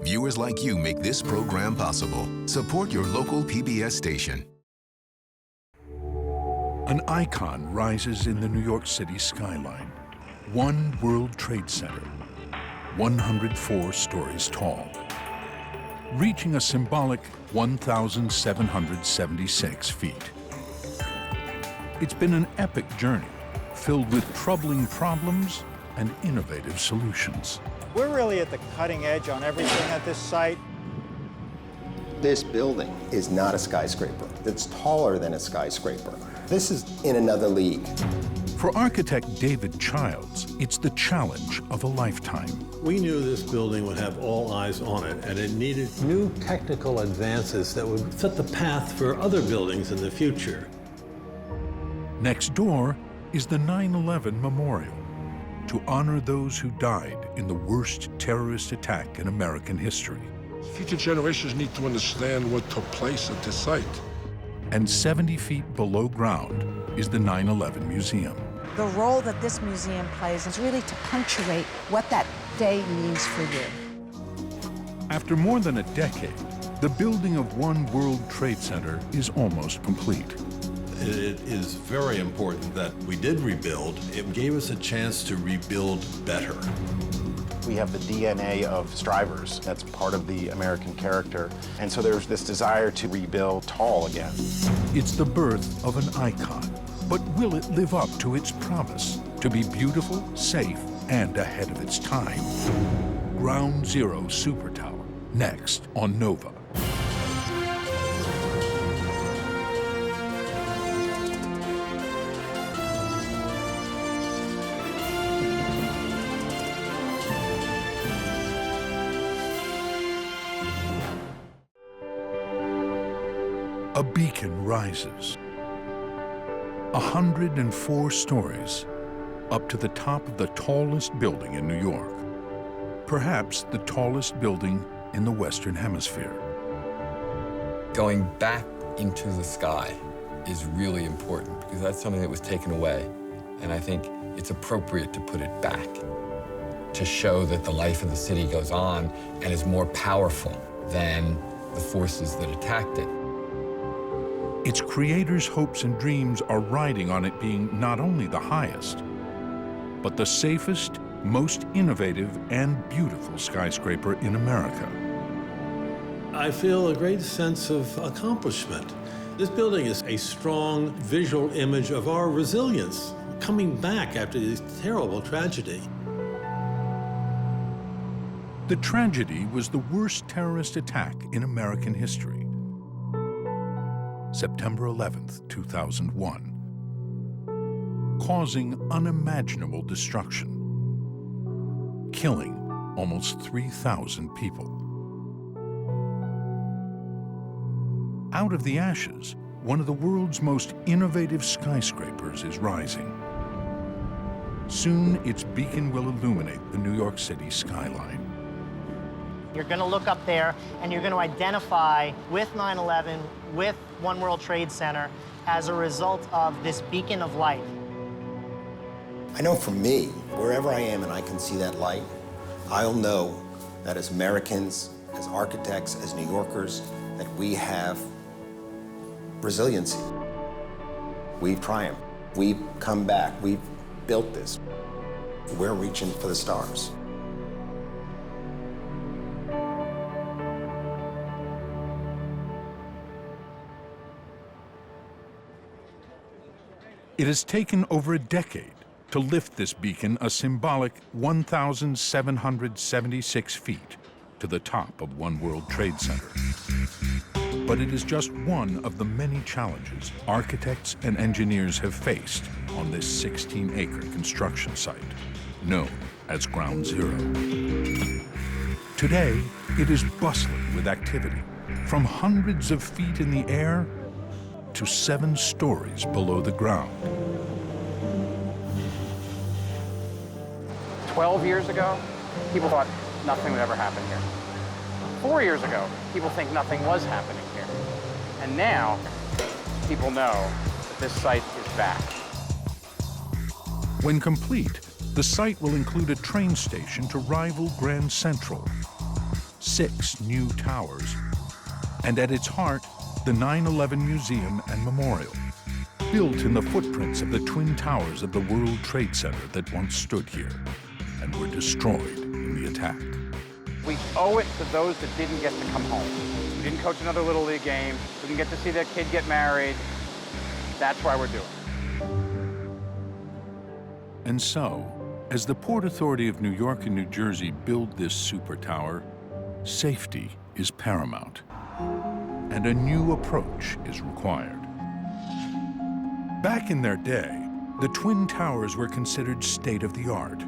Viewers like you make this program possible. Support your local PBS station. An icon rises in the New York City skyline. One World Trade Center, 104 stories tall, reaching a symbolic 1,776 feet. It's been an epic journey, filled with troubling problems and innovative solutions. We're really at the cutting edge on everything at this site. This building is not a skyscraper. It's taller than a skyscraper. This is in another league. For architect David Childs, it's the challenge of a lifetime. We knew this building would have all eyes on it, and it needed new technical advances that would set the path for other buildings in the future. Next door is the 9/11 Memorial, to honor those who died in the worst terrorist attack in American history. Future generations need to understand what took place at this site. And 70 feet below ground is the 9/11 Museum. The role that this museum plays is really to punctuate what that day means for you. After more than a decade, the building of One World Trade Center is almost complete. It is very important that we did rebuild. It gave us a chance to rebuild better. We have the DNA of strivers. That's part of the American character. And so there's this desire to rebuild tall again. It's the birth of an icon. But will it live up to its promise to be beautiful, safe, and ahead of its time? Ground Zero Supertower, next on Nova. A beacon rises. 104 stories, up to the top of the tallest building in New York. Perhaps the tallest building in the Western Hemisphere. Going back into the sky is really important because that's something that was taken away. And I think it's appropriate to put it back to show that the life of the city goes on and is more powerful than the forces that attacked it. Its creators' hopes and dreams are riding on it being not only the highest, but the safest, most innovative, and beautiful skyscraper in America. I feel a great sense of accomplishment. This building is a strong visual image of our resilience, coming back after this terrible tragedy. The tragedy was the worst terrorist attack in American history. September 11th, 2001, causing unimaginable destruction, killing almost 3,000 people. Out of the ashes, one of the world's most innovative skyscrapers is rising. Soon, its beacon will illuminate the New York City skyline. You're going to look up there, and you're going to identify with 9/11, with One World Trade Center, as a result of this beacon of light. I know for me, wherever I am and I can see that light, I'll know that as Americans, as architects, as New Yorkers, that we have resiliency. We've triumphed. We've come back. We've built this. We're reaching for the stars. It has taken over a decade to lift this beacon a symbolic 1,776 feet to the top of One World Trade Center. But it is just one of the many challenges architects and engineers have faced on this 16-acre construction site, known as Ground Zero. Today, it is bustling with activity, from hundreds of feet in the air to 7 stories below the ground. 12 years ago, people thought nothing would ever happen here. 4 years ago, people think nothing was happening here. And now, people know that this site is back. When complete, the site will include a train station to rival Grand Central, 6 new towers, and at its heart, the 9/11 Museum and Memorial, built in the footprints of the twin towers of the World Trade Center that once stood here and were destroyed in the attack. We owe it to those that didn't get to come home. We didn't coach another Little League game. We didn't get to see their kid get married. That's why we're doing it. And so, as the Port Authority of New York and New Jersey build this super tower, safety is paramount, and a new approach is required. Back in their day, the Twin Towers were considered state-of-the-art.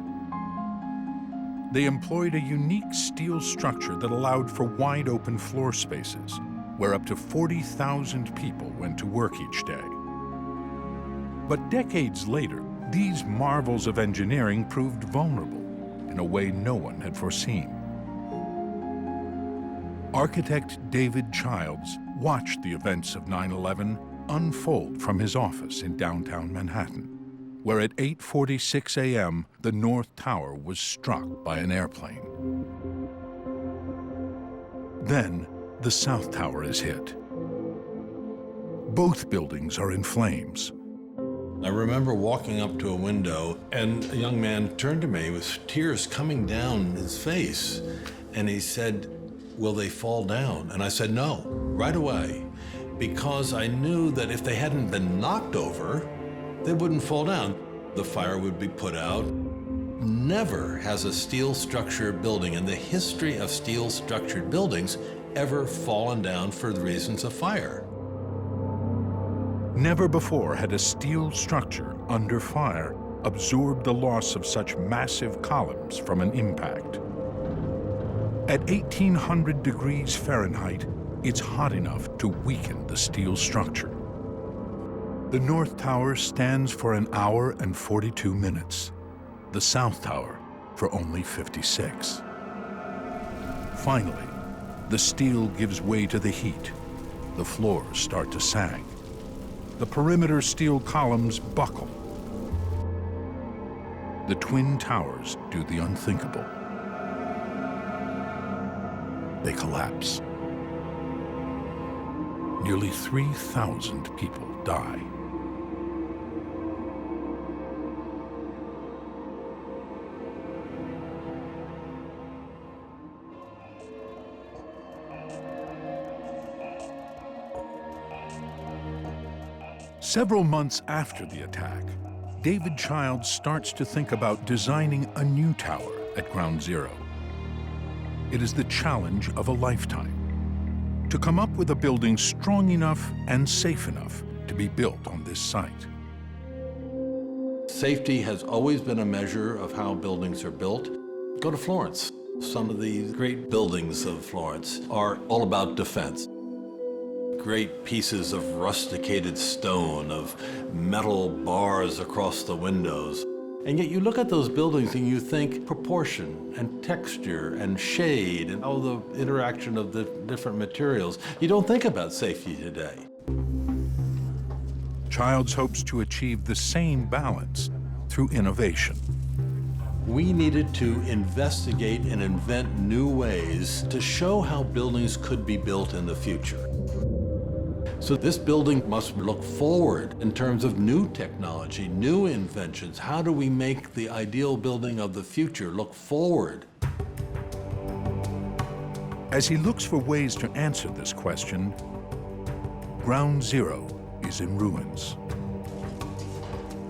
They employed a unique steel structure that allowed for wide-open floor spaces, where up to 40,000 people went to work each day. But decades later, these marvels of engineering proved vulnerable in a way no one had foreseen. Architect David Childs watched the events of 9/11 unfold from his office in downtown Manhattan, where at 8:46 a.m., the North Tower was struck by an airplane. Then, the South Tower is hit. Both buildings are in flames. I remember walking up to a window, and a young man turned to me with tears coming down his face, and he said, "Will they fall down?" And I said, "No," right away, because I knew that if they hadn't been knocked over, they wouldn't fall down. The fire would be put out. Never has a steel structure building in the history of steel structured buildings ever fallen down for the reasons of fire. Never before had a steel structure under fire absorbed the loss of such massive columns from an impact. At 1,800 degrees Fahrenheit, it's hot enough to weaken the steel structure. The North Tower stands for an hour and 42 minutes. The South Tower for only 56. Finally, the steel gives way to the heat. The floors start to sag. The perimeter steel columns buckle. The Twin Towers do the unthinkable. They collapse. Nearly 3,000 people die. Several months after the attack, David Childs starts to think about designing a new tower at Ground Zero. It is the challenge of a lifetime, to come up with a building strong enough and safe enough to be built on this site. Safety has always been a measure of how buildings are built. Go to Florence. Some of the great buildings of Florence are all about defense. Great pieces of rusticated stone, of metal bars across the windows. And yet you look at those buildings and you think proportion and texture and shade and all the interaction of the different materials. You don't think about safety today. Childs hopes to achieve the same balance through innovation. We needed to investigate and invent new ways to show how buildings could be built in the future. So this building must look forward in terms of new technology, new inventions. How do we make the ideal building of the future look forward? As he looks for ways to answer this question, Ground Zero is in ruins.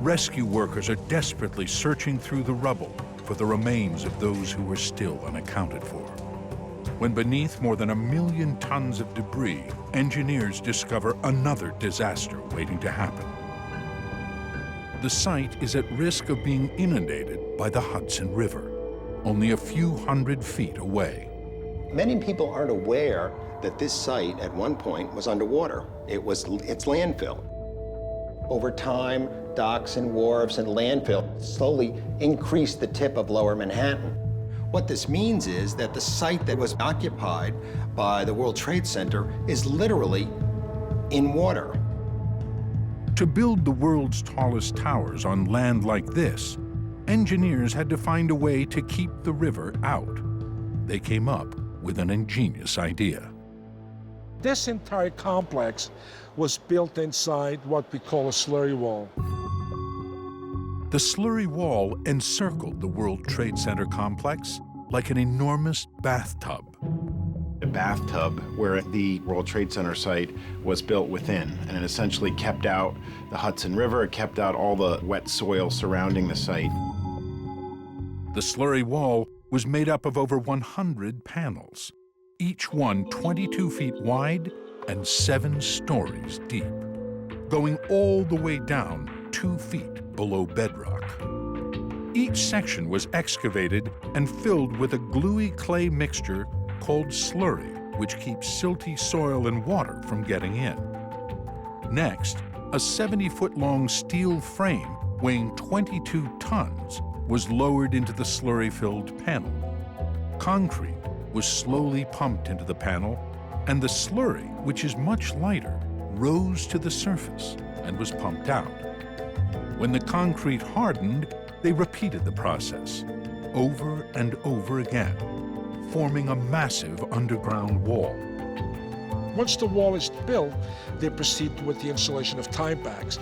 Rescue workers are desperately searching through the rubble for the remains of those who were still unaccounted for. When beneath more than 1 million tons of debris, engineers discover another disaster waiting to happen. The site is at risk of being inundated by the Hudson River, only a few hundred feet away. Many people aren't aware that this site at one point was underwater. It's landfill. Over time, docks and wharves and landfill slowly increased the tip of Lower Manhattan. What this means is that the site that was occupied by the World Trade Center is literally in water. To build the world's tallest towers on land like this, engineers had to find a way to keep the river out. They came up with an ingenious idea. This entire complex was built inside what we call a slurry wall. The slurry wall encircled the World Trade Center complex like an enormous bathtub. A bathtub where the World Trade Center site was built within, and it essentially kept out the Hudson River, it kept out all the wet soil surrounding the site. The slurry wall was made up of over 100 panels, each one 22 feet wide and 7 stories deep, going all the way down 2 feet below bedrock. Each section was excavated and filled with a gluey clay mixture called slurry, which keeps silty soil and water from getting in. Next, a 70-foot-long steel frame weighing 22 tons was lowered into the slurry-filled panel. Concrete was slowly pumped into the panel, and the slurry, which is much lighter, rose to the surface and was pumped out. When the concrete hardened, they repeated the process over and over again, forming a massive underground wall. Once the wall is built, they proceed with the installation of tie bags.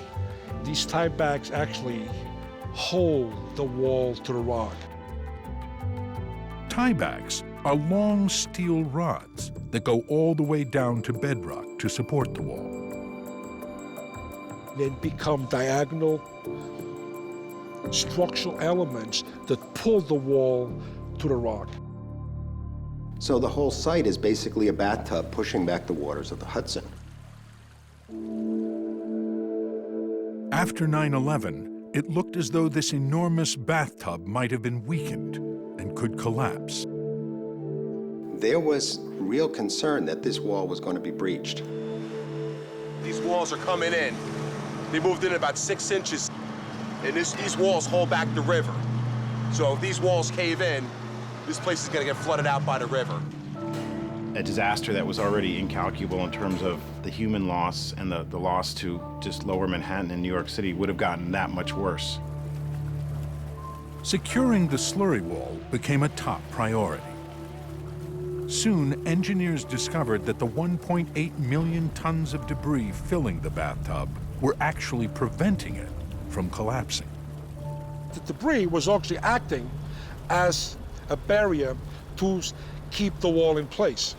These tie bags actually hold the wall to the rock. Tie bags are long steel rods that go all the way down to bedrock to support the wall. They become diagonal structural elements that pull the wall to the rock. So the whole site is basically a bathtub pushing back the waters of the Hudson. After 9/11, it looked as though this enormous bathtub might have been weakened and could collapse. There was real concern that this wall was going to be breached. These walls are coming in. They moved in about 6 inches, and these walls hold back the river. So if these walls cave in, this place is going to get flooded out by the river. A disaster that was already incalculable in terms of the human loss and the loss to just lower Manhattan and New York City would have gotten that much worse. Securing the slurry wall became a top priority. Soon, engineers discovered that the 1.8 million tons of debris filling the bathtub were actually preventing it from collapsing. The debris was actually acting as a barrier to keep the wall in place.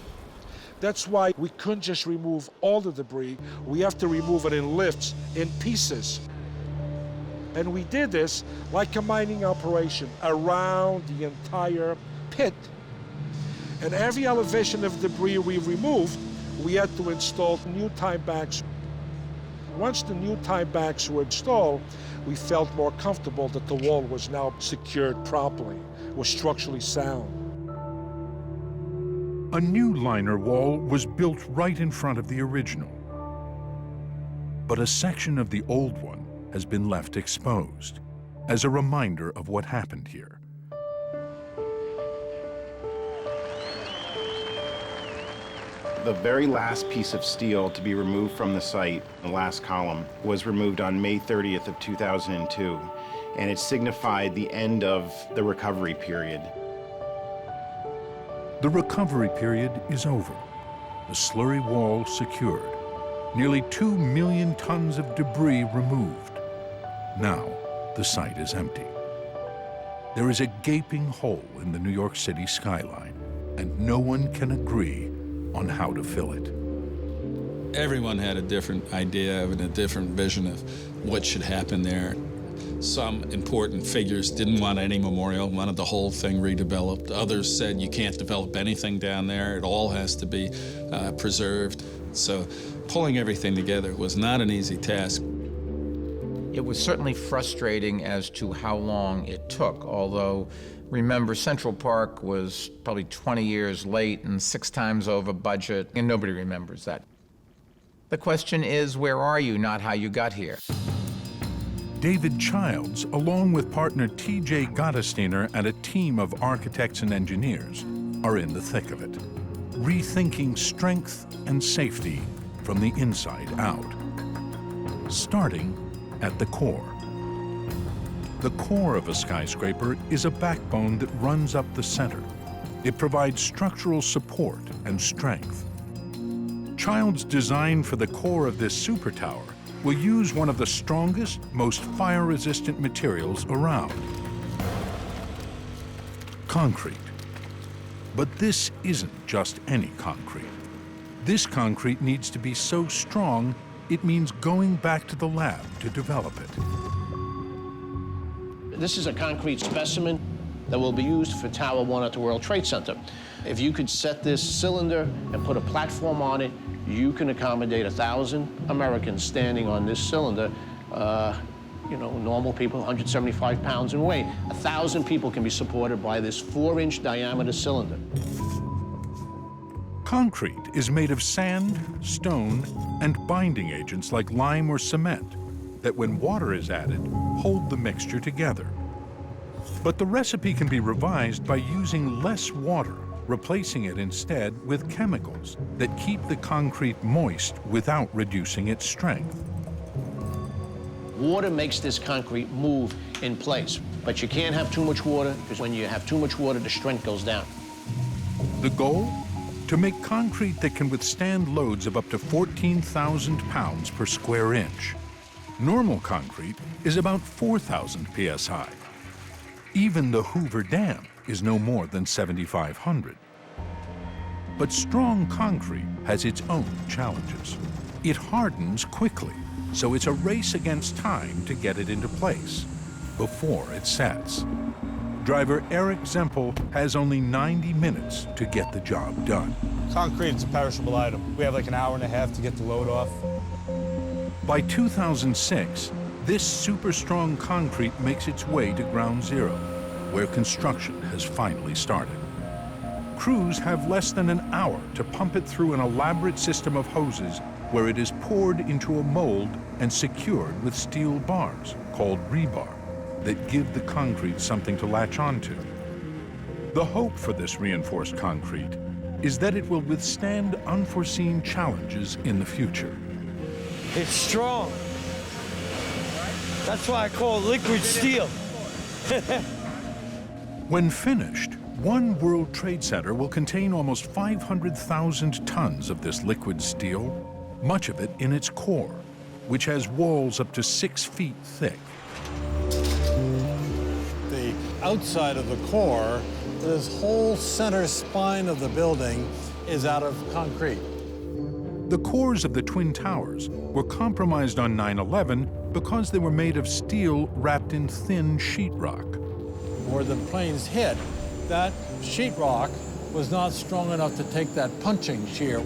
That's why we couldn't just remove all the debris. We have to remove it in lifts, in pieces. And we did this like a mining operation around the entire pit. And every elevation of debris we removed, we had to install new tie bags. Once the new tie bags were installed, we felt more comfortable that the wall was now secured properly, was structurally sound. A new liner wall was built right in front of the original. But a section of the old one has been left exposed as a reminder of what happened here. The very last piece of steel to be removed from the site, the last column, was removed on May 30th of 2002, and it signified the end of the recovery period. The recovery period is over. The slurry wall secured. Nearly 2 million tons of debris removed. Now, the site is empty. There is a gaping hole in the New York City skyline, and no one can agree on how to fill it. Everyone had a different idea and a different vision of what should happen there. Some important figures didn't want any memorial, wanted the whole thing redeveloped. Others said you can't develop anything down there, it all has to be preserved. So pulling everything together was not an easy task. It was certainly frustrating as to how long it took, although remember, Central Park was probably 20 years late and 6 times over budget, and nobody remembers that. The question is, where are you, not how you got here. David Childs, along with partner T.J. Gottesdiener and a team of architects and engineers, are in the thick of it, rethinking strength and safety from the inside out, starting at the core. The core of a skyscraper is a backbone that runs up the center, It provides structural support and strength. Child's design for the core of this supertower will use one of the strongest, most fire-resistant materials around: concrete. But this isn't just any concrete. This concrete needs to be so strong, it means going back to the lab to develop it. This is a concrete specimen that will be used for Tower 1 at the World Trade Center. If you could set this cylinder and put a platform on it, you can accommodate 1,000 Americans standing on this cylinder. You know, normal people, 175 pounds in weight. 1,000 people can be supported by this 4-inch diameter cylinder. Concrete is made of sand, stone, and binding agents like lime or cement that, when water is added, hold the mixture together. But the recipe can be revised by using less water, replacing it instead with chemicals that keep the concrete moist without reducing its strength. Water makes this concrete move in place, but you can't have too much water, because when you have too much water, the strength goes down. The goal? To make concrete that can withstand loads of up to 14,000 pounds per square inch. Normal concrete is about 4,000 psi. Even the Hoover Dam is no more than 7,500. But strong concrete has its own challenges. It hardens quickly, so it's a race against time to get it into place before it sets. Driver Eric Zempel has only 90 minutes to get the job done. Concrete is a perishable item. We have like an hour and a half to get the load off. By 2006, this super strong concrete makes its way to Ground Zero, where construction has finally started. Crews have less than an hour to pump it through an elaborate system of hoses where it is poured into a mold and secured with steel bars, called rebar, that give the concrete something to latch onto. The hope for this reinforced concrete is that it will withstand unforeseen challenges in the future. It's strong. That's why I call it liquid steel. When finished, one World Trade Center will contain almost 500,000 tons of this liquid steel, much of it in its core, which has walls up to 6 feet thick. The outside of the core, this whole center spine of the building is out of concrete. The cores of the Twin Towers were compromised on 9/11 because they were made of steel wrapped in thin sheetrock. Where the planes hit, that sheetrock was not strong enough to take that punching shear.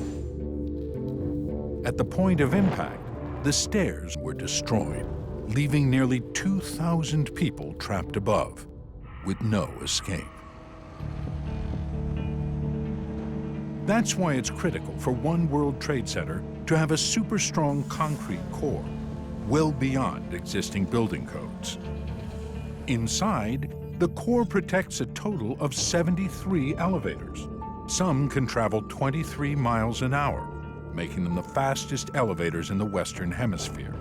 At the point of impact, the stairs were destroyed, leaving nearly 2,000 people trapped above, with no escape. That's why it's critical for one World Trade Center to have a super strong concrete core, well beyond existing building codes. Inside, the core protects a total of 73 elevators. Some can travel 23 miles an hour, making them the fastest elevators in the Western Hemisphere.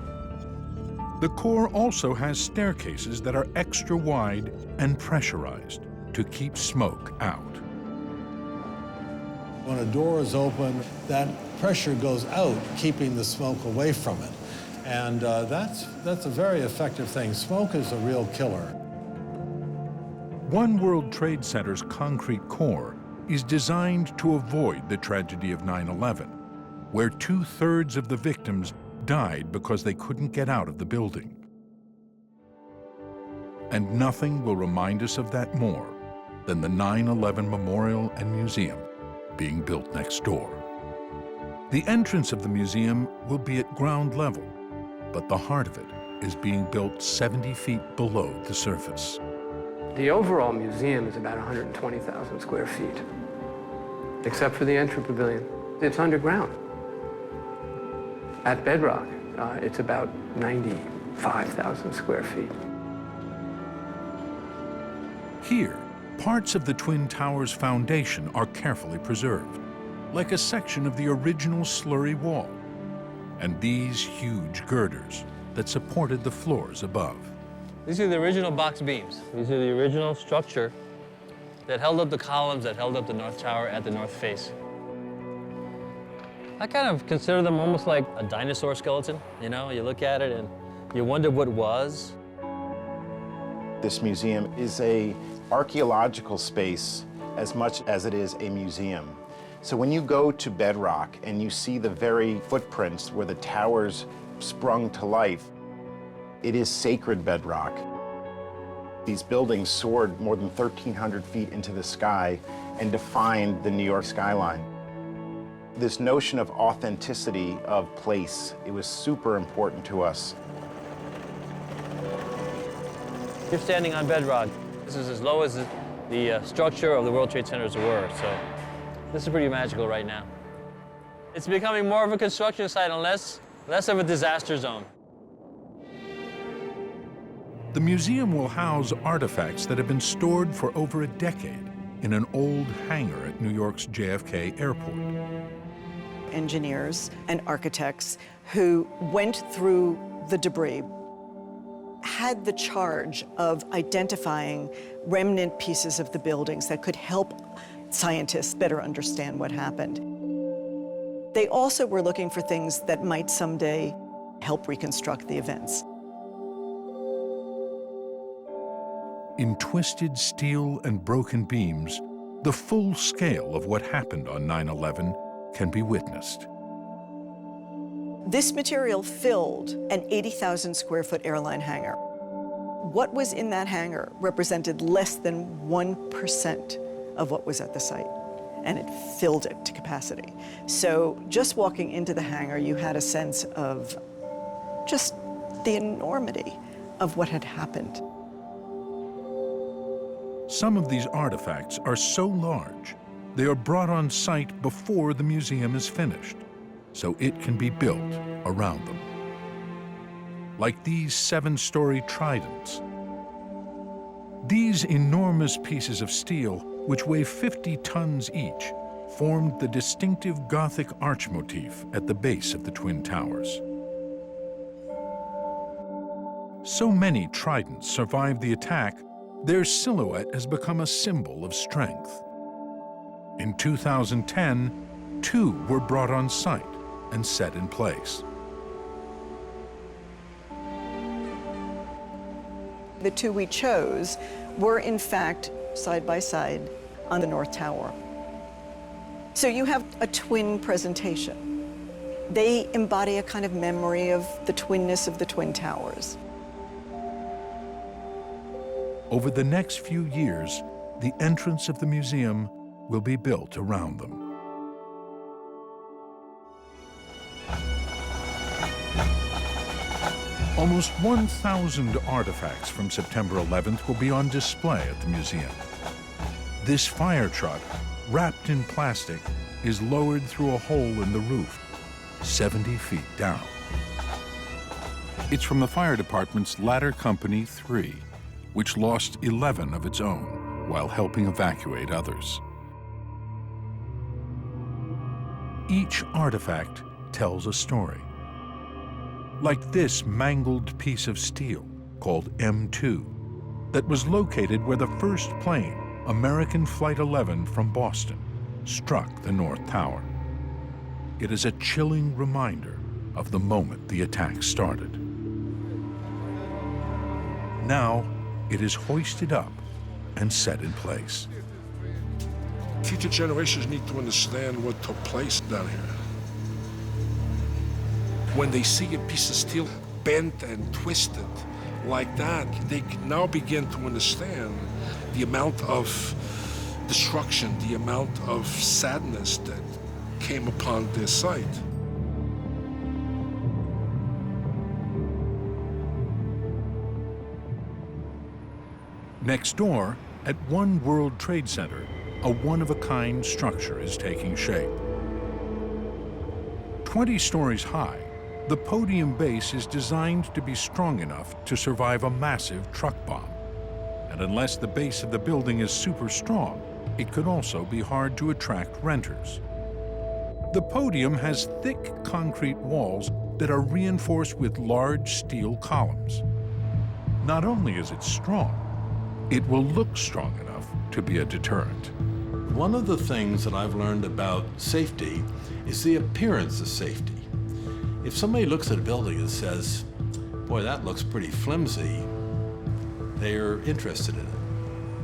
The core also has staircases that are extra wide and pressurized to keep smoke out. When a door is open, that pressure goes out, keeping the smoke away from it. And that's a very effective thing. Smoke is a real killer. One World Trade Center's concrete core is designed to avoid the tragedy of 9/11, where 2/3 of the victims died because they couldn't get out of the building. And nothing will remind us of that more than the 9/11 Memorial and Museum being built next door. The entrance of the museum will be at ground level, but the heart of it is being built 70 feet below the surface. The overall museum is about 120,000 square feet, except for the entry pavilion. It's underground. At bedrock, it's about 95,000 square feet. Here, parts of the Twin Towers foundation are carefully preserved, like a section of the original slurry wall, and these huge girders that supported the floors above. These are the original box beams. These are the original structure that held up the columns, that held up the North Tower at the north face. I kind of consider them almost like a dinosaur skeleton. You know, you look at it and you wonder what was. This museum is an archaeological space as much as it is a museum. So when you go to bedrock and you see the very footprints where the towers sprung to life, it is sacred bedrock. These buildings soared more than 1,300 feet into the sky and defined the New York skyline. This notion of authenticity of place, it was super important to us. You're standing on bedrock. This is as low as the structure of the World Trade Centers were, so this is pretty magical right now. It's becoming more of a construction site and less of a disaster zone. The museum will house artifacts that have been stored for over a decade in an old hangar at New York's JFK Airport. Engineers and architects who went through the debris had the charge of identifying remnant pieces of the buildings that could help scientists better understand what happened. They also were looking for things that might someday help reconstruct the events. In twisted steel and broken beams, the full scale of what happened on 9/11 can be witnessed. This material filled an 80,000 square foot airline hangar. What was in that hangar represented less than 1% of what was at the site, and it filled it to capacity. So just walking into the hangar, you had a sense of just the enormity of what had happened. Some of these artifacts are so large, they are brought on site before the museum is finished, so it can be built around them. Like these 7-story tridents. These enormous pieces of steel, which weigh 50 tons each, formed the distinctive Gothic arch motif at the base of the Twin Towers. So many tridents survived the attack, their silhouette has become a symbol of strength. In 2010, 2 were brought on site and set in place. The 2 we chose were, in fact, side by side on the North Tower. So you have a twin presentation. They embody a kind of memory of the twinness of the Twin Towers. Over the next few years, the entrance of the museum will be built around them. Almost 1,000 artifacts from September 11th will be on display at the museum. This fire truck, wrapped in plastic, is lowered through a hole in the roof, 70 feet down. It's from the fire department's Ladder Company 3, which lost 11 of its own while helping evacuate others. Each artifact tells a story. Like this mangled piece of steel called M2 that was located where the first plane, American Flight 11 from Boston, struck the North Tower. It is a chilling reminder of the moment the attack started. Now, it is hoisted up and set in place. Future generations need to understand what took place down here. When they see a piece of steel bent and twisted like that, they can now begin to understand the amount of destruction, the amount of sadness that came upon this site. Next door, at One World Trade Center, a one-of-a-kind structure is taking shape. 20 stories high, the podium base is designed to be strong enough to survive a massive truck bomb. And unless the base of the building is super strong, it could also be hard to attract renters. The podium has thick concrete walls that are reinforced with large steel columns. Not only is it strong, it will look strong enough to be a deterrent. One of the things that I've learned about safety is the appearance of safety. If somebody looks at a building and says, boy, that looks pretty flimsy, they're interested in it.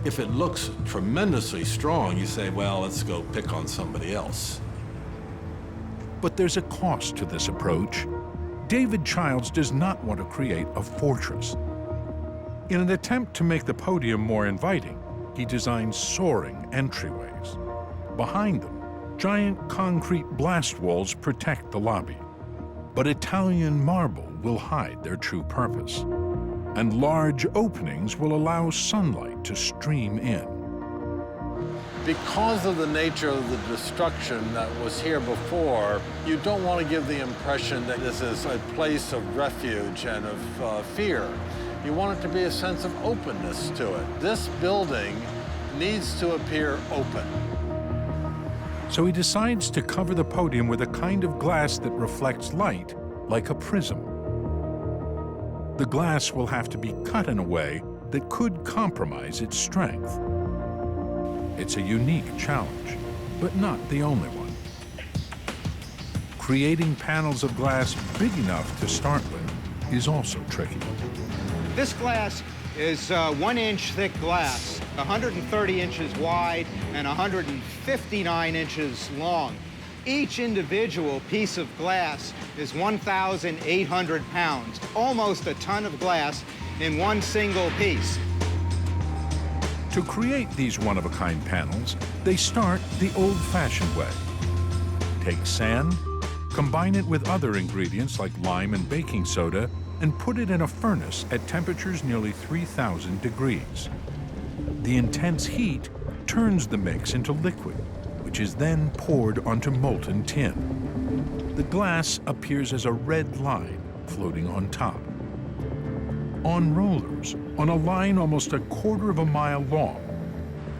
If it looks tremendously strong, you say, well, let's go pick on somebody else. But there's a cost to this approach. David Childs does not want to create a fortress. In an attempt to make the podium more inviting, he designed soaring entryways. Behind them, giant concrete blast walls protect the lobby. But Italian marble will hide their true purpose, and large openings will allow sunlight to stream in. Because of the nature of the destruction that was here before, you don't want to give the impression that this is a place of refuge and of fear. You want it to be a sense of openness to it. This building needs to appear open. So he decides to cover the podium with a kind of glass that reflects light like a prism. The glass will have to be cut in a way that could compromise its strength. It's a unique challenge, but not the only one. Creating panels of glass big enough to start with is also tricky. This glass is 1 inch thick glass, 130 inches wide and 159 inches long. Each individual piece of glass is 1,800 pounds, almost a ton of glass in one single piece. To create these one-of-a-kind panels, they start the old-fashioned way. Take sand, combine it with other ingredients like lime and baking soda, and put it in a furnace at temperatures nearly 3,000 degrees. The intense heat turns the mix into liquid, which is then poured onto molten tin. The glass appears as a red line floating on top. On rollers, on a line almost 1/4 mile long,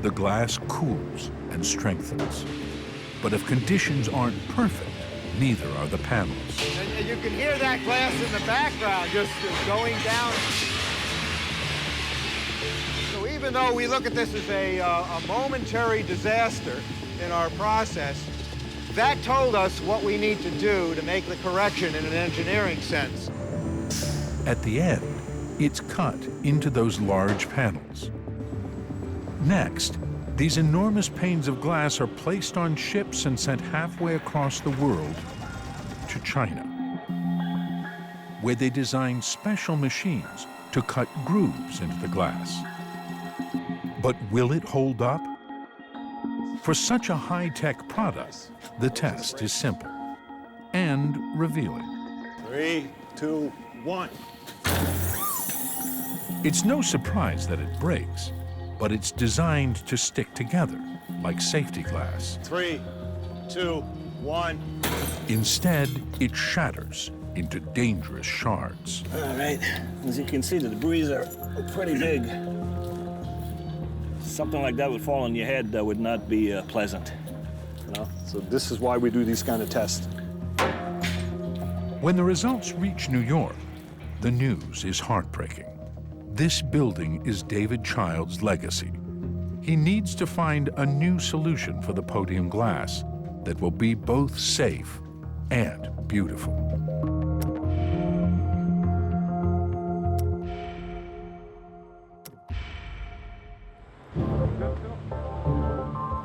the glass cools and strengthens. But if conditions aren't perfect, neither are the panels. And you can hear that glass in the background just going down. So even though we look at this as a momentary disaster in our process, that told us what we need to do to make the correction in an engineering sense. At the end, it's cut into those large panels. Next, these enormous panes of glass are placed on ships and sent halfway across the world to China, where they design special machines to cut grooves into the glass. But will it hold up? For such a high-tech product, the test is simple and revealing. 3, 2, 1. It's no surprise that it breaks, but it's designed to stick together like safety glass. 3, 2, 1. Instead, it shatters into dangerous shards. All right, as you can see, the debris are pretty big. Something like that would fall on your head that would not be pleasant. You know? So this is why we do these kind of tests. When the results reach New York, the news is heartbreaking. This building is David Childs' legacy. He needs to find a new solution for the podium glass that will be both safe and beautiful.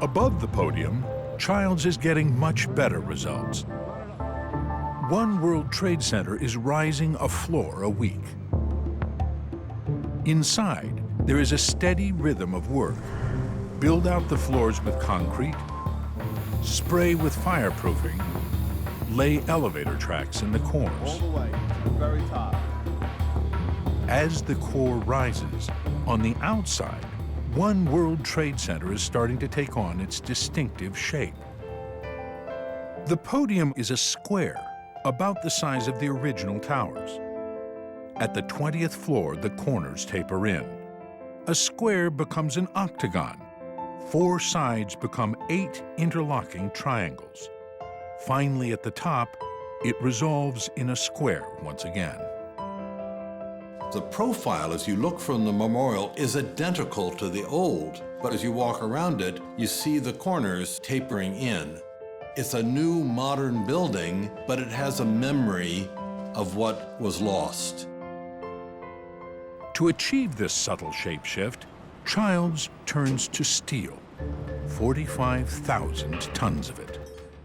Above the podium, Childs is getting much better results. One World Trade Center is rising a floor a week. Inside, there is a steady rhythm of work. Build out the floors with concrete, spray with fireproofing, lay elevator tracks in the corners. All the way to the very top. As the core rises, on the outside, One World Trade Center is starting to take on its distinctive shape. The podium is a square, about the size of the original towers. At the 20th floor, the corners taper in. A square becomes an octagon. 4 sides become 8 interlocking triangles. Finally, at the top, it resolves in a square once again. The profile, as you look from the memorial, is identical to the old. But as you walk around it, you see the corners tapering in. It's a new modern building, but it has a memory of what was lost. To achieve this subtle shapeshift, Childs turns to steel, 45,000 tons of it.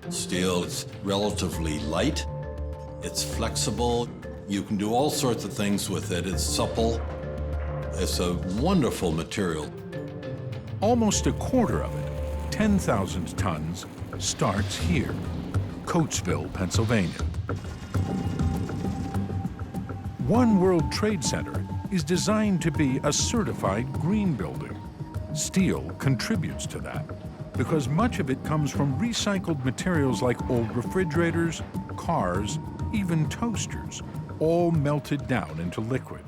Steel is relatively light, it's flexible, you can do all sorts of things with it, it's supple, it's a wonderful material. Almost a quarter of it, 10,000 tons, starts here, Coatesville, Pennsylvania. One World Trade Center is designed to be a certified green building. Steel contributes to that because much of it comes from recycled materials like old refrigerators, cars, even toasters, all melted down into liquid.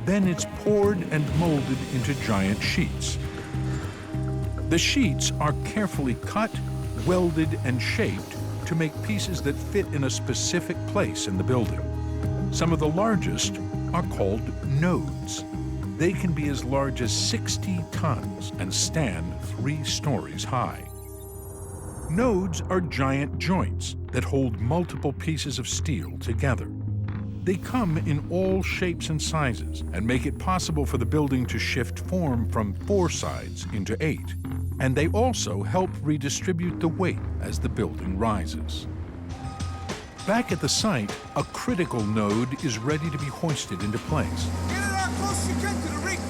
Then it's poured and molded into giant sheets. The sheets are carefully cut, welded, and shaped to make pieces that fit in a specific place in the building. Some of the largest are called nodes. They can be as large as 60 tons and stand 3 stories high. Nodes are giant joints that hold multiple pieces of steel together. They come in all shapes and sizes and make it possible for the building to shift form from 4 sides into 8. And they also help redistribute the weight as the building rises. Back at the site, a critical node is ready to be hoisted into place. Get it as close as you can to the ring.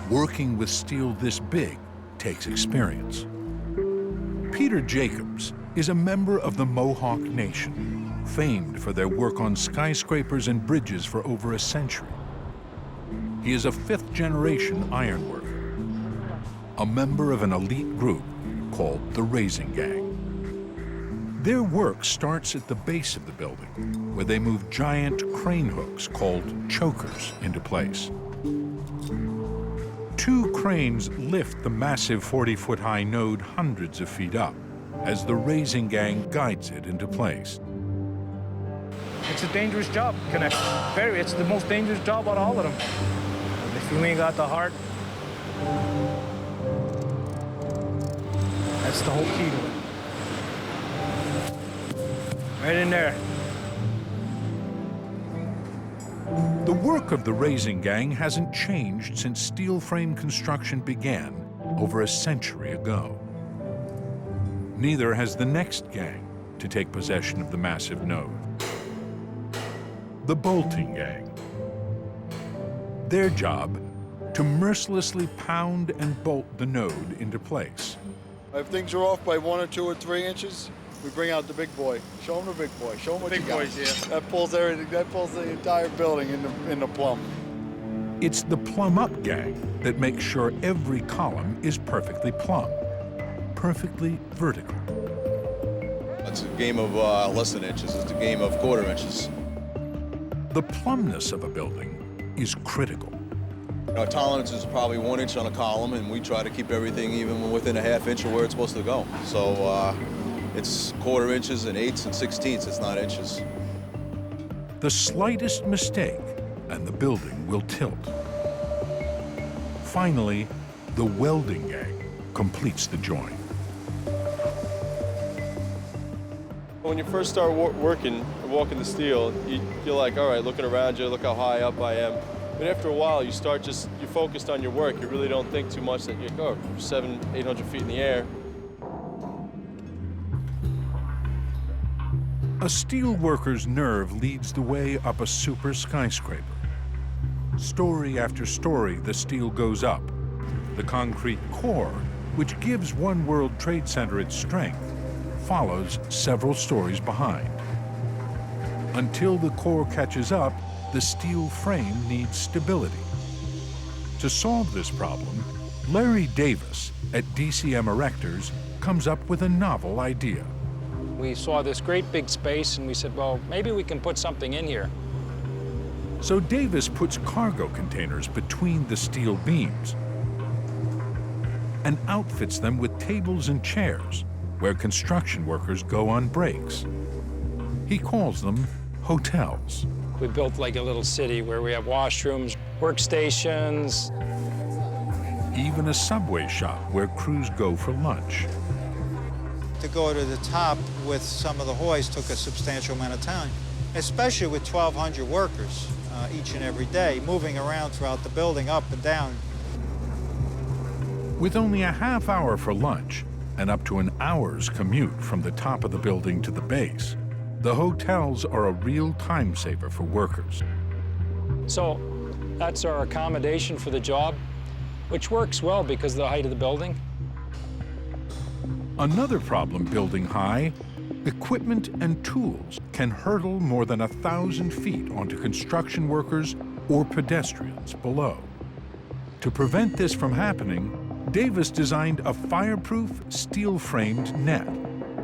Working with steel this big takes experience. Peter Jacobs is a member of the Mohawk Nation, famed for their work on skyscrapers and bridges for over a century. He is a 5th-generation ironworker, a member of an elite group called the Raising Gang. Their work starts at the base of the building, where they move giant crane hooks called chokers into place. 2 cranes lift the massive 40-foot-high node hundreds of feet up as the Raising Gang guides it into place. It's a dangerous job, Connect. It's the most dangerous job out of all of them. If you ain't got the heart, that's the whole key to it. Right in there. The work of the Raising Gang hasn't changed since steel frame construction began over a century ago. Neither has the next gang to take possession of the massive node. The Bolting Gang. Their job, to mercilessly pound and bolt the node into place. If things are off by 1 or 2 or 3 inches, we bring out the big boy. Show them the big boy. Show them what you got. Big boys, yeah. That pulls everything. That pulls the entire building in the plumb. It's the plumb-up gang that makes sure every column is perfectly plumb, perfectly vertical. It's a game of less than inches. It's a game of quarter inches. The plumbness of a building is critical. Our tolerance is probably 1 inch on a column, and we try to keep everything even within a ½ inch of where it's supposed to go. So it's quarter inches and 8ths and 16ths. It's not inches. The slightest mistake, and the building will tilt. Finally, the welding gang completes the join. When you first start walking the steel, you're like, all right, looking around you, look how high up I am. But after a while, you're focused on your work. You really don't think too much that you're 700-800 feet in the air. A steel worker's nerve leads the way up a super skyscraper. Story after story, the steel goes up. The concrete core, which gives One World Trade Center its strength, follows several stories behind. Until the core catches up, the steel frame needs stability. To solve this problem, Larry Davis at DCM Erectors comes up with a novel idea. We saw this great big space and we said, well, maybe we can put something in here. So Davis puts cargo containers between the steel beams and outfits them with tables and chairs where construction workers go on breaks. He calls them hotels. We built like a little city where we have washrooms, workstations. even a subway shop where crews go for lunch. To go to the top with some of the hoists took a substantial amount of time, especially with 1,200 workers each and every day, moving around throughout the building, up and down. With only a half hour for lunch and up to an hour's commute from the top of the building to the base, the hotels are a real time saver for workers. So that's our accommodation for the job, which works well because of the height of the building. Another problem building high, equipment and tools can hurtle more than 1,000 feet onto construction workers or pedestrians below. To prevent this from happening, Davis designed a fireproof, steel-framed net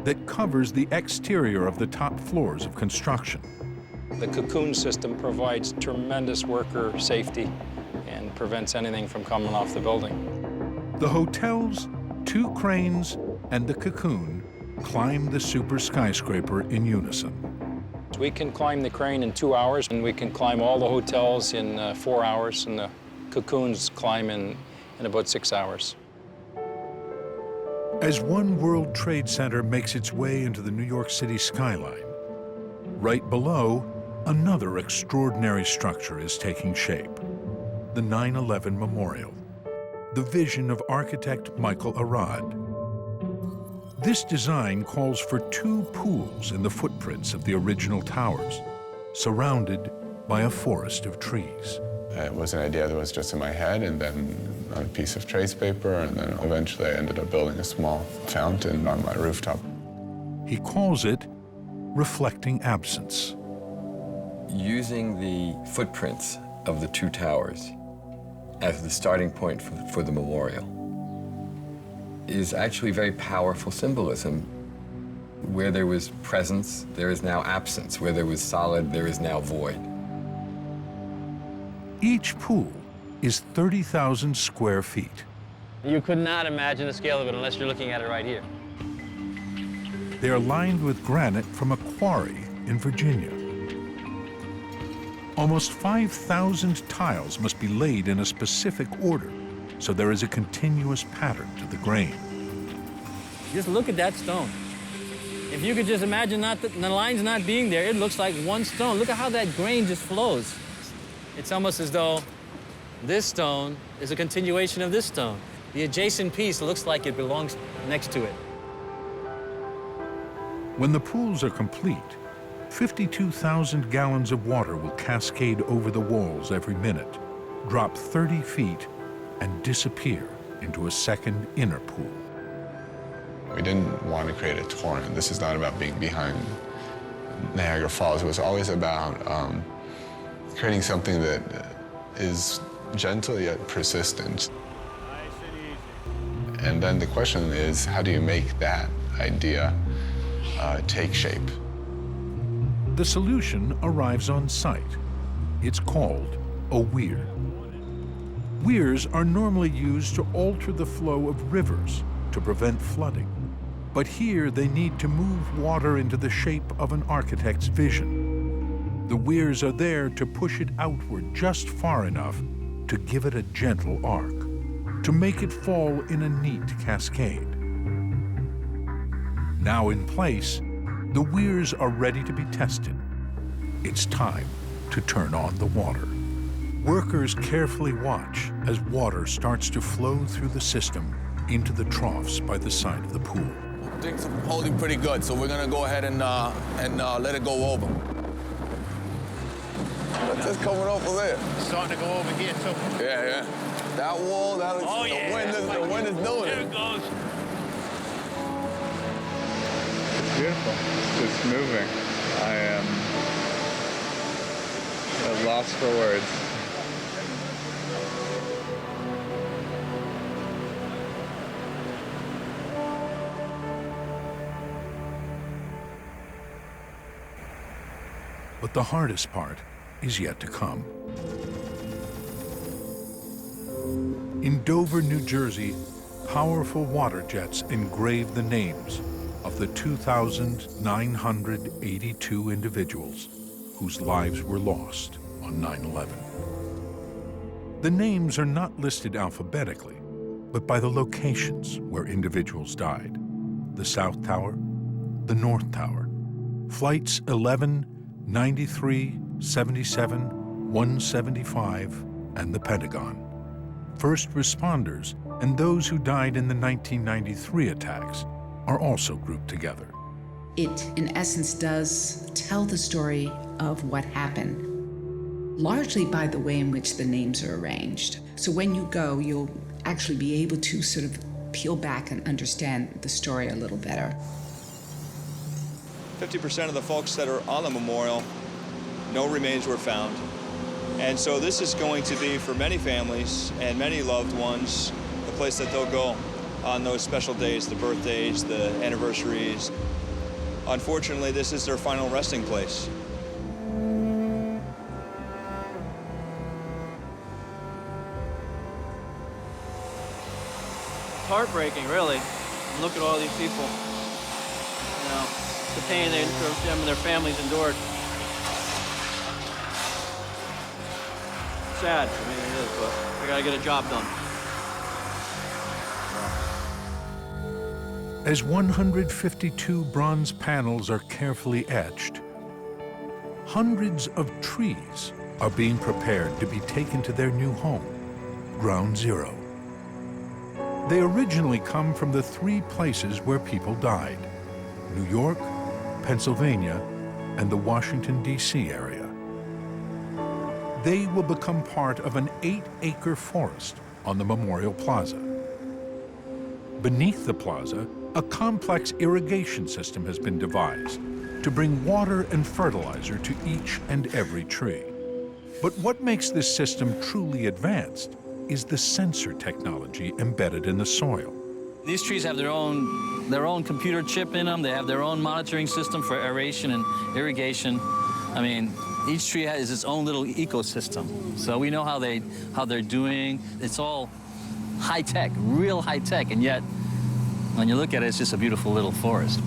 that covers the exterior of the top floors of construction. The cocoon system provides tremendous worker safety and prevents anything from coming off the building. The hotels, 2 cranes, and the cocoon climb the super skyscraper in unison. We can climb the crane in 2 hours, and we can climb all the hotels in 4 hours, and the cocoons climb in about 6 hours. As One World Trade Center makes its way into the New York City skyline, right below, another extraordinary structure is taking shape, the 9/11 Memorial, the vision of architect Michael Arad. This design calls for 2 pools in the footprints of the original towers, surrounded by a forest of trees. It was an idea that was just in my head, and then on a piece of trace paper, and then eventually I ended up building a small fountain on my rooftop. He calls it reflecting absence. Using the footprints of the 2 towers as the starting point for the memorial is actually very powerful symbolism. Where there was presence, there is now absence. Where there was solid, there is now void. Each pool is 30,000 square feet. You could not imagine the scale of it unless you're looking at it right here. They are lined with granite from a quarry in Virginia. Almost 5,000 tiles must be laid in a specific order, so there is a continuous pattern to the grain. Just look at that stone. If you could just imagine the lines not being there, it looks like one stone. Look at how that grain just flows. It's almost as though this stone is a continuation of this stone. The adjacent piece looks like it belongs next to it. When the pools are complete, 52,000 gallons of water will cascade over the walls every minute, drop 30 feet, and disappear into a second inner pool. We didn't want to create a torrent. This is not about being behind Niagara Falls. It was always about creating something that is gentle yet persistent. And then the question is, how do you make that idea take shape? The solution arrives on site. It's called a weir. Weirs are normally used to alter the flow of rivers to prevent flooding. But here they need to move water into the shape of an architect's vision. The weirs are there to push it outward just far enough to give it a gentle arc, to make it fall in a neat cascade. Now in place, the weirs are ready to be tested. It's time to turn on the water. Workers carefully watch as water starts to flow through the system into the troughs by the side of the pool. Things are holding pretty good, so we're gonna go ahead and let it go over. What's this coming over there? It's starting to go over here, too. Yeah, yeah. That wall, that looks, the wind is doing There it. it goes. It's beautiful. It's moving. I am at a loss for words. But the hardest part is yet to come. In Dover, New Jersey, powerful water jets engraved the names of the 2,982 individuals whose lives were lost on 9/11. The names are not listed alphabetically, but by the locations where individuals died. The South Tower, the North Tower, Flights 11, 93, 77, 175, and the Pentagon. First responders and those who died in the 1993 attacks are also grouped together. It, in essence, does tell the story of what happened, largely by the way in which the names are arranged. So when you go, you'll actually be able to sort of peel back and understand the story a little better. 50% of the folks that are on the memorial, no remains were found. And so this is going to be, for many families and many loved ones, the place that they'll go on those special days, the birthdays, the anniversaries. Unfortunately, this is their final resting place. It's heartbreaking, really. Look at all these people. You know, the pain them and their families endured. Sad. I mean, it is, but we gotta get a job done. As 152 bronze panels are carefully etched, hundreds of trees are being prepared to be taken to their new home, Ground Zero. They originally come from the three places where people died: New York, Pennsylvania, and the Washington, D.C. area. They will become part of an 8-acre forest on the Memorial Plaza. Beneath the plaza, a complex irrigation system has been devised to bring water and fertilizer to each and every tree. But what makes this system truly advanced is the sensor technology embedded in the soil. These trees have their own computer chip in them. They have their own monitoring system for aeration and irrigation. I mean, each tree has its own little ecosystem. So we know how they're doing. It's all high tech, real high tech, and yet when you look at it, it's just a beautiful little forest.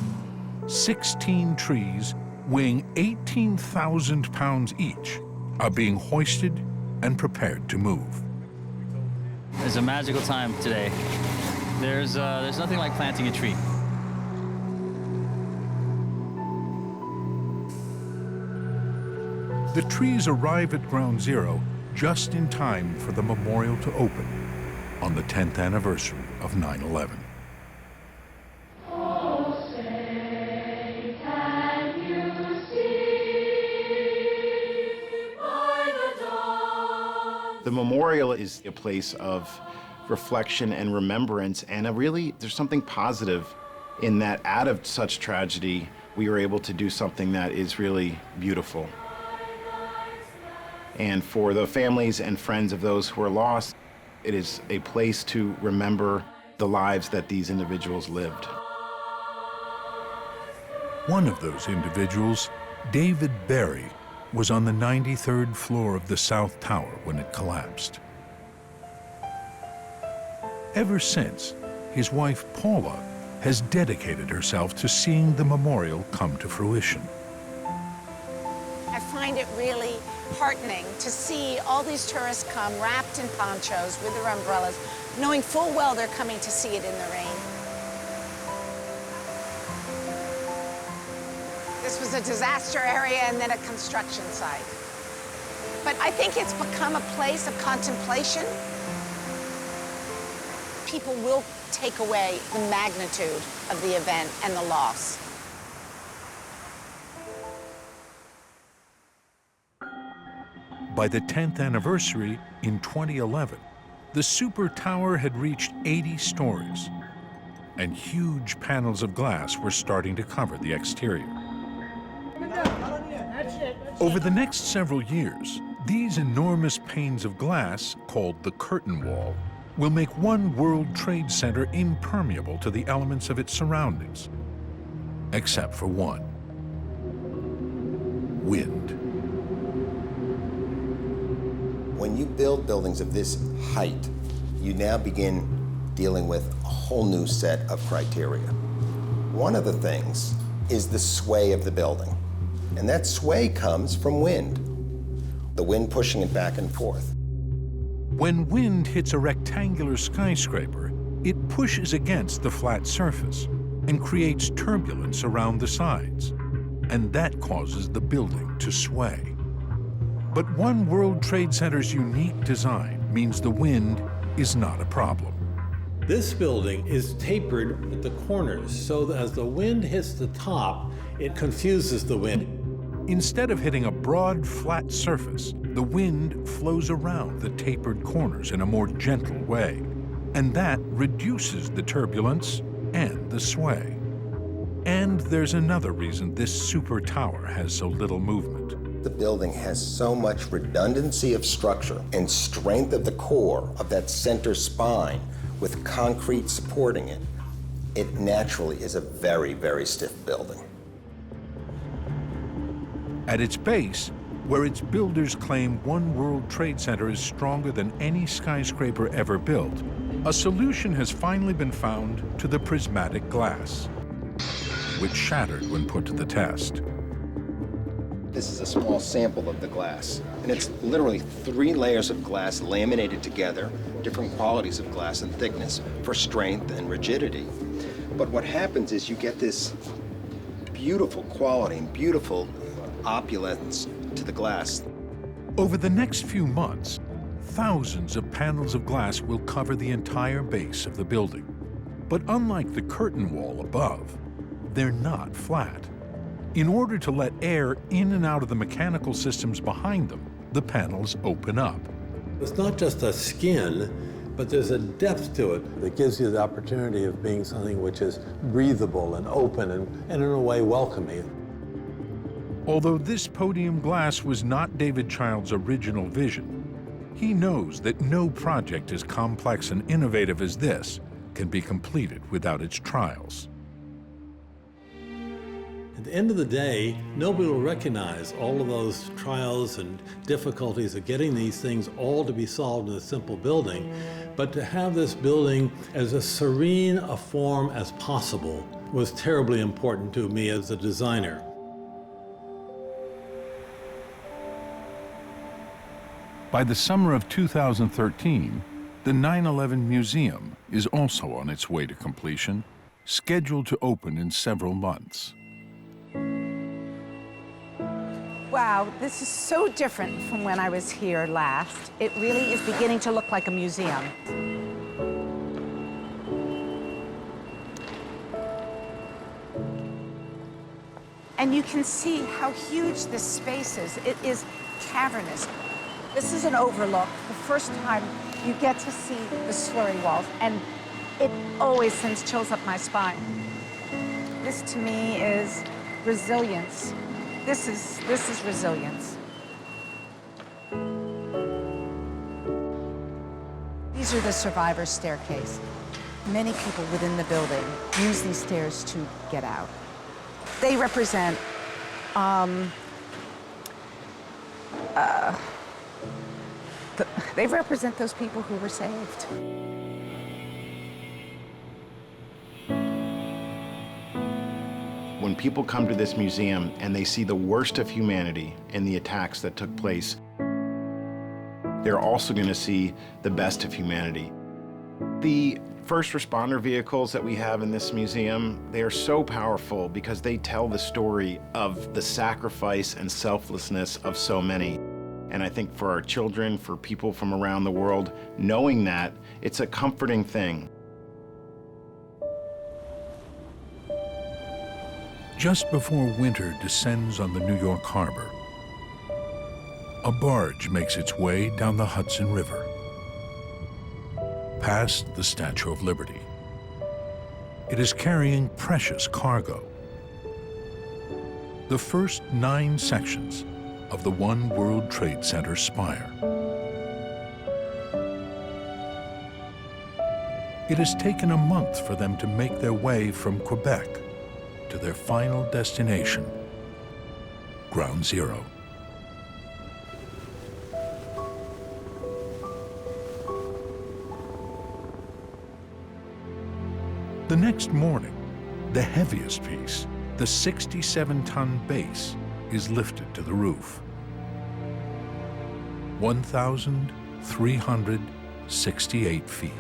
16 trees weighing 18,000 pounds each are being hoisted and prepared to move. It's a magical time today. There's nothing like planting a tree. The trees arrive at Ground Zero just in time for the memorial to open on the 10th anniversary of 9/11. The memorial is a place of reflection and remembrance, and there's something positive in that out of such tragedy, we were able to do something that is really beautiful. And for the families and friends of those who are lost, it is a place to remember the lives that these individuals lived. One of those individuals, David Berry, was on the 93rd floor of the South Tower when it collapsed. Ever since, his wife Paula has dedicated herself to seeing the memorial come to fruition. I find it really heartening to see all these tourists come wrapped in ponchos with their umbrellas, knowing full well they're coming to see it in the rain. This was a disaster area and then a construction site. But I think it's become a place of contemplation. People will take away the magnitude of the event and the loss. By the 10th anniversary in 2011, the Supertower had reached 80 stories, and huge panels of glass were starting to cover the exterior. Over the next several years, these enormous panes of glass, called the curtain wall, will make one World Trade Center impermeable to the elements of its surroundings, except for one: wind. When you build buildings of this height, you now begin dealing with a whole new set of criteria. One of the things is the sway of the building. And that sway comes from wind, the wind pushing it back and forth. When wind hits a rectangular skyscraper, It pushes against the flat surface and creates turbulence around the sides, and that causes the building to sway. But One World Trade Center's unique design means the wind is not a problem. This building is tapered at the corners, so that as the wind hits the top, it confuses the wind. Instead of hitting a broad, flat surface, the wind flows around the tapered corners in a more gentle way, and that reduces the turbulence and the sway. And there's another reason this super tower has so little movement. The building has so much redundancy of structure and strength of the core of that center spine with concrete supporting it. It naturally is a very, very stiff building. At its base, where its builders claim One World Trade Center is stronger than any skyscraper ever built, a solution has finally been found to the prismatic glass, which shattered when put to the test. This is a small sample of the glass, and it's literally 3 layers of glass laminated together, different qualities of glass and thickness for strength and rigidity. But what happens is you get this beautiful quality and beautiful opulence to the glass. Over the next few months, thousands of panels of glass will cover the entire base of the building. But unlike the curtain wall above, they're not flat. In order to let air in and out of the mechanical systems behind them, the panels open up. It's not just a skin, but there's a depth to it that gives you the opportunity of being something which is breathable and open and in a way welcoming. Although this podium glass was not David Child's original vision, he knows that no project as complex and innovative as this can be completed without its trials. At the end of the day, nobody will recognize all of those trials and difficulties of getting these things all to be solved in a simple building, but to have this building as a serene a form as possible was terribly important to me as a designer. By the summer of 2013, the 9/11 Museum is also on its way to completion, scheduled to open in several months. Wow, this is so different from when I was here last. It really is beginning to look like a museum. And you can see how huge this space is. It is cavernous. This is an overlook, the first time you get to see the slurry walls, and it always sends chills up my spine. This to me is resilience. This is resilience. These are the survivors' staircase. Many people within the building use these stairs to get out. They represent they represent those people who were saved. When people come to this museum and they see the worst of humanity in the attacks that took place, they're also going to see the best of humanity. The first responder vehicles that we have in this museum, they are so powerful because they tell the story of the sacrifice and selflessness of so many. And I think for our children, for people from around the world, knowing that, it's a comforting thing. Just before winter descends on the New York harbor, a barge makes its way down the Hudson River, past the Statue of Liberty. It is carrying precious cargo. The first 9 sections of the One World Trade Center spire. It has taken a month for them to make their way from Quebec to their final destination, Ground Zero. The next morning, the heaviest piece, the 67-ton base, is lifted to the roof. 1,368 feet.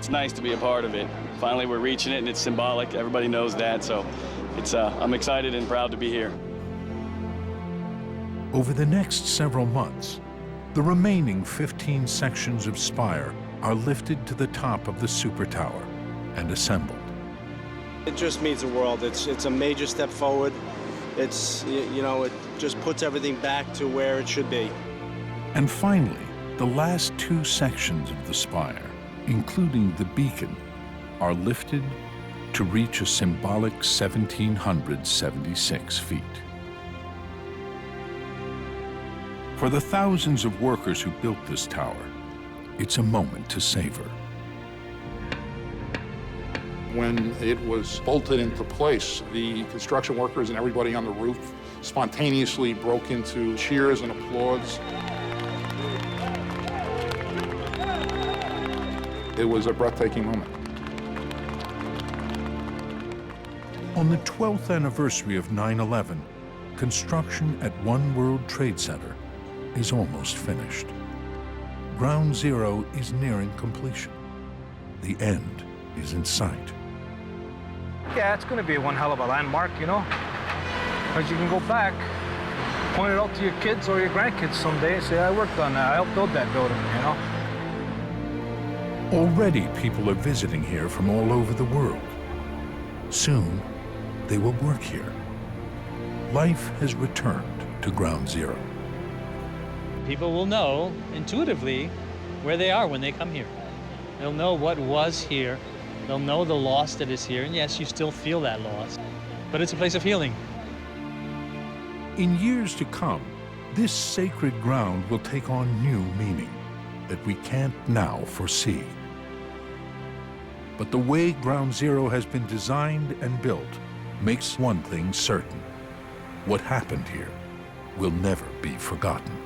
It's nice to be a part of it. Finally, we're reaching it, and it's symbolic. Everybody knows that, so I'm excited and proud to be here. Over the next several months, the remaining 15 sections of spire are lifted to the top of the Supertower and assembled. It just means the world. It's a major step forward. It's, you know, it just puts everything back to where it should be. And finally, the last 2 sections of the spire, including the beacon, are lifted to reach a symbolic 1,776 feet. For the thousands of workers who built this tower, it's a moment to savor. When it was bolted into place, the construction workers and everybody on the roof spontaneously broke into cheers and applause. It was a breathtaking moment. On the 12th anniversary of 9/11, construction at One World Trade Center is almost finished. Ground Zero is nearing completion. The end is in sight. Yeah, it's going to be one hell of a landmark, you know? Because you can go back, point it out to your kids or your grandkids someday and say, I worked on that, I helped build that building, you know? Already people are visiting here from all over the world. Soon, they will work here. Life has returned to Ground Zero. People will know intuitively where they are when they come here. They'll know what was here. They'll know the loss that is here. And yes, you still feel that loss, but it's a place of healing. In years to come, this sacred ground will take on new meaning that we can't now foresee. But the way Ground Zero has been designed and built makes one thing certain. What happened here will never be forgotten.